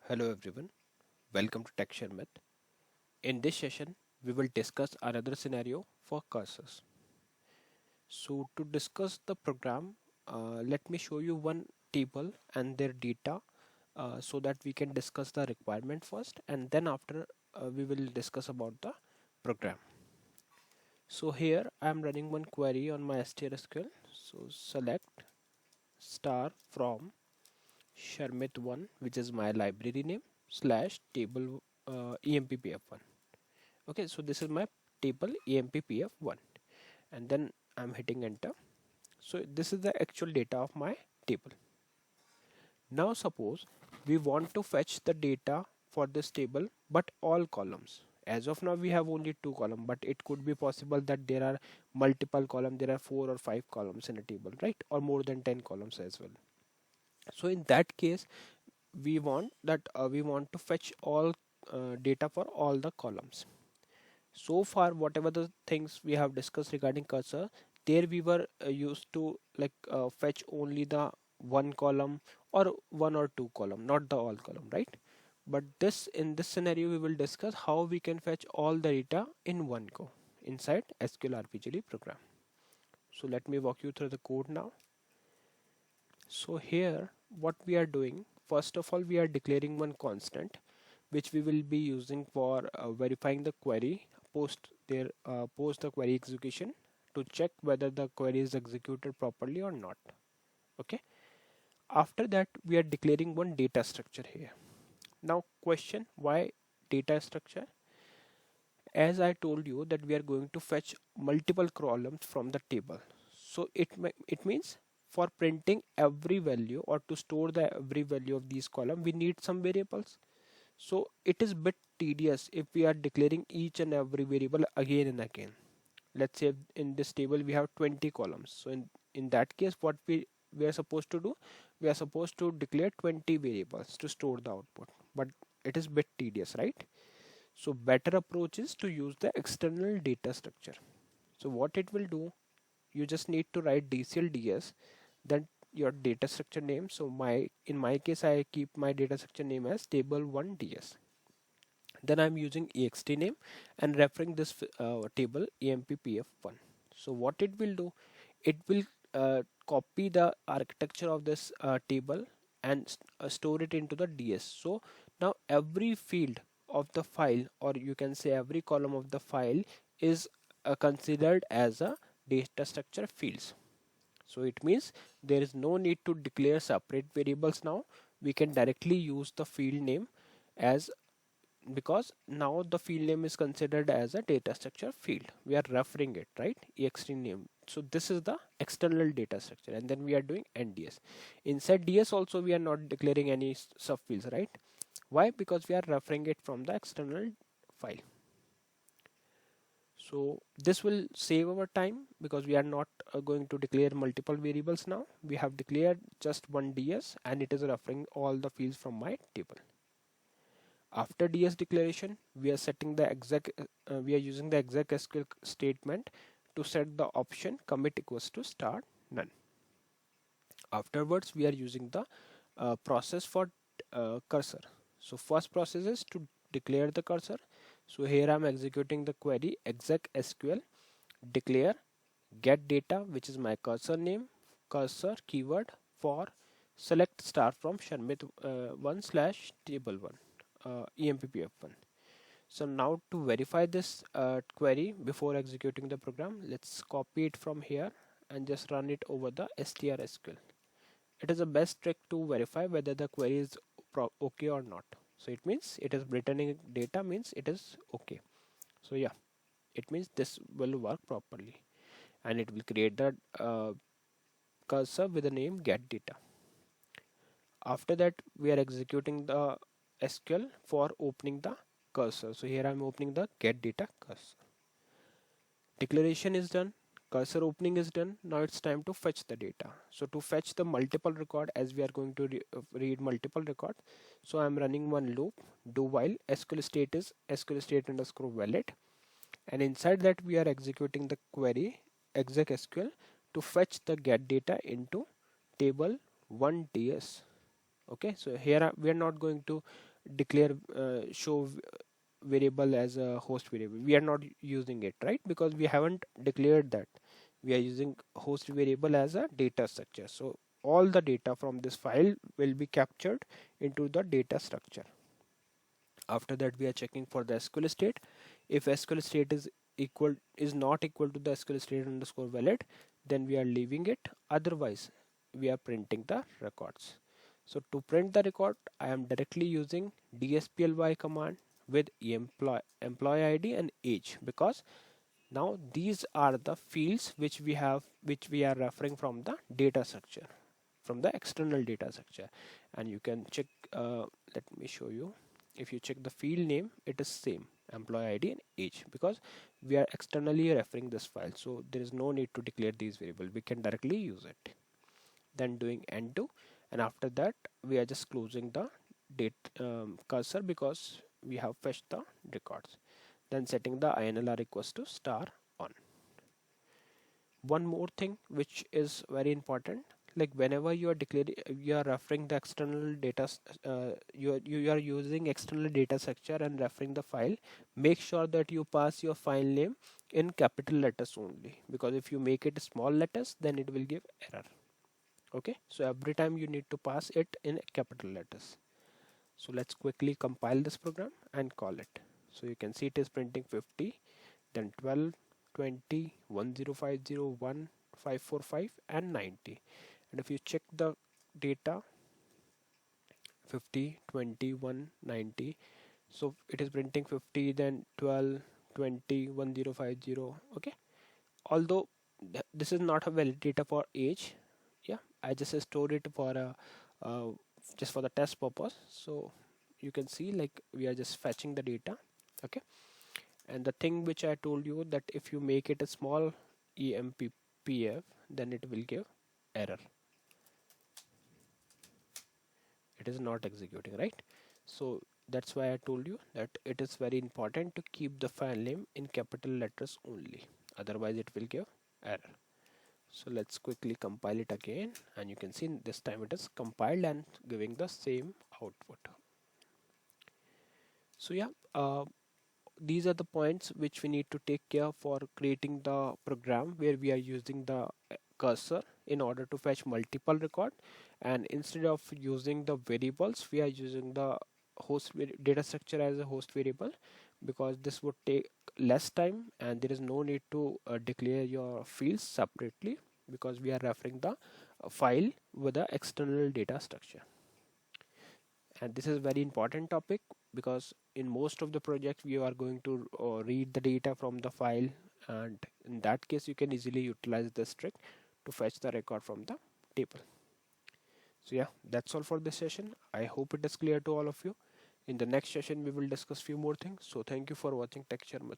Hello everyone, welcome to Tech Sharmit. In this session, we will discuss another scenario for cursors. So to discuss the program, let me show you one table and their data so that we can discuss the requirement first and then after we will discuss about the program. So here I am running one query on my SQL. So select star from Sharmit1, which is my library name, slash table emppf1. Okay, so this is my table emppf1, and then I'm hitting enter. So this is the actual data of my table. Now suppose we want to fetch the data for this table but all columns. As of now we have only two columns, but it could be possible that there are multiple columns, there are 4 or 5 columns in a table, right? Or more than 10 columns as well. So in that case we want to fetch all data for all the columns. So far whatever the things we have discussed regarding cursor, there we were used to fetch only the one column or one or two column, not the all column, right? But this in this scenario we will discuss how we can fetch all the data in one go inside sqlrpgle program. So let me walk you through the code now. So here what we are doing, first of all we are declaring one constant which we will be using for verifying the query post the query execution to check whether the query is executed properly or not. Okay, after that we are declaring one data structure here. Now question, why data structure? As I told you that we are going to fetch multiple columns from the table, so it means for printing every value or to store the every value of these columns we need some variables. So it is bit tedious if we are declaring each and every variable again and again. Let's say in this table we have 20 columns, so in that case what we are supposed to do, we are supposed to declare 20 variables to store the output, but it is bit tedious, right? So better approach is to use the external data structure. So what it will do, you just need to write dclds, then your data structure name. So in my case I keep my data structure name as table1ds. Then I'm using ext name and referring this table emppf1. So what it will do, it will copy the architecture of this table and store it into the ds. So now every field of the file, or you can say every column of the file, is considered as a data structure fields. So it means there is no need to declare separate variables now. We can directly use the field name as, because now the field name is considered as a data structure field, we are referring it, right? ext name. So this is the external data structure, and then we are doing nds. Inside ds also we are not declaring any subfields, right? Why? Because we are referring it from the external file. So this will save our time because we are not going to declare multiple variables. Now we have declared just one ds and it is referring all the fields from my table. After ds declaration, we are setting the we are using the exec SQL statement to set the option commit equals to start none. Afterwards, we are using the process for cursor. So first process is to declare the cursor. So here I'm executing the query exec SQL declare get data, which is my cursor name, cursor keyword for select star from Sharmit 1 slash table 1 emppf1. So now to verify this query before executing the program, let's copy it from here and just run it over the strsql. It is the best trick to verify whether the query is okay or not. So it means it is returning data, means it is okay. So yeah, it means this will work properly and it will create the cursor with the name get data. After that we are executing the SQL for opening the cursor. So here I'm opening the get data cursor. Declaration is done, cursor opening is done. Now it's time to fetch the data. So to fetch the multiple record, as we are going to read multiple records, so I'm running one loop do while SQL state is SQL state underscore valid, and inside that we are executing the query exec SQL to fetch the get data into table 1ds. Okay, so here we are not going to declare show variable as a host variable. We are not using it, right? Because we haven't declared that. We are using host variable as a data structure. So all the data from this file will be captured into the data structure. After that, we are checking for the SQL state. If SQL state is not equal to the SQL state underscore valid, then we are leaving it. Otherwise, we are printing the records. So to print the record, I am directly using dsply command with employee ID and age, because now these are the fields which we are referring from the data structure, from the external data structure. And you can check, let me show you. If you check the field name, it is same, employee ID and age, because we are externally referring this file, so there is no need to declare these variables. We can directly use it. Then doing undo, and after that we are just closing the date cursor because we have fetched the records. Then setting the INLR equals to star on. One more thing which is very important, like whenever you are declaring, you are referring the external data, you are using external data structure and referring the file, make sure that you pass your file name in capital letters only, because if you make it small letters, then it will give error. Okay, so every time you need to pass it in capital letters. So let's quickly compile this program and call it. So you can see it is printing 50, then 12, 20, 1050, 1545 and 90. And if you check the data, 50, 21, 90, so it is printing 50, then 12, 20, 1050. Okay, although this is not a valid data for age, yeah, I just stored it for a just for the test purpose. So you can see, like, we are just fetching the data. Okay, and the thing which I told you, that if you make it a small emppf, then it will give error, it is not executing, right? So that's why I told you that it is very important to keep the file name in capital letters only, otherwise it will give error. So let's quickly compile it again, and you can see this time it is compiled and giving the same output. So yeah, these are the points which we need to take care for creating the program where we are using the cursor in order to fetch multiple record, and instead of using the variables, we are using the data structure as a host variable, because this would take less time and there is no need to declare your fields separately, because we are referring the file with the external data structure. And this is very important topic, because in most of the projects we are going to read the data from the file, and in that case you can easily utilize this trick to fetch the record from the table. So yeah, that's all for this session. I hope it is clear to all of you. In the next session we will discuss few more things. So thank you for watching Tech Sharmit.